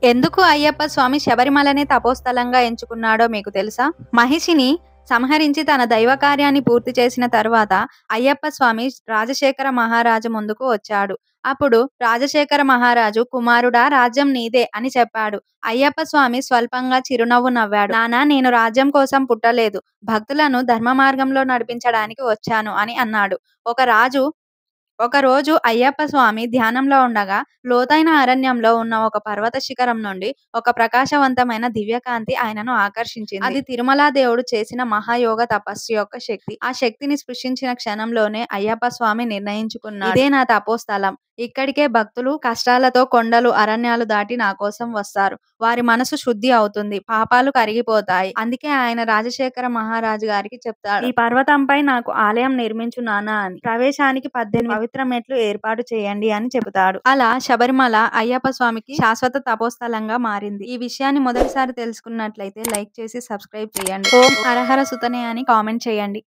ఎందుకు అయ్యప్ప స్వామి శబరిమలనే తపోస్థలంగా ఎంచుకున్నాడో మీకు తెలుసా? మహిషిని సంహరించి తన దైవ కార్యాన్ని పూర్తి చేసిన తరువాత అయ్యప్ప స్వామి రాజశేఖర మహారాజు ముందుకు వచ్చాడు. అప్పుడు రాజశేఖర మహారాజు "కుమారుడా, రాజ్యం నీదే" అని చెప్పాడు. అయ్యప్ప స్వామి స్వల్పంగా చిరునవ్వు నవ్వాడు. "నాన్నా, నేను రాజ్యం కోసం పుట్టలేదు. భక్తులను ధర్మ మార్గంలో నడిపించడానికి వచ్చాను" అని అన్నాడు. ఒకరోజు అయ్యప్ప స్వామి ధ్యానంలో ఉండగా లోతైన అరణ్యంలో ఉన్న ఒక పర్వత శిఖరం నుండి ఒక ప్రకాశవంతమైన దివ్యకాంతి ఆయనను ఆకర్షించింది. అది తిరుమల దేవుడు చేసిన మహాయోగ తపస్సు యొక్క శక్తి. ఆ శక్తిని స్పృశించిన క్షణంలోనే అయ్యప్ప స్వామి నిర్ణయించుకున్నాడు, ఇదే నా తపోస్థలం. ఇక్కడికే భక్తులు కష్టాలతో కొండలు, అరణ్యాలు దాటి నా కోసం వస్తారు. వారి మనసు శుద్ధి అవుతుంది, పాపాలు కరిగిపోతాయి. అందుకే ఆయన రాజశేఖర మహారాజు గారికి చెప్తాడు, "ఈ పర్వతంపై నాకు ఆలయం నిర్మించు నాన్నా అని. ప్రవేశానికి 18 పవిత్ర మెట్లు ఏర్పాటు చేయండి" అని చెబుతాడు. అలా శబరిమల అయ్యప్ప స్వామికి శాశ్వత తపోస్థలంగా మారింది. ఈ విషయాన్ని మొదటిసారి తెలుసుకున్నట్లయితే లైక్ చేసి సబ్స్క్రైబ్ చేయండి. ఓం హరహర సుతనే అని కామెంట్ చేయండి.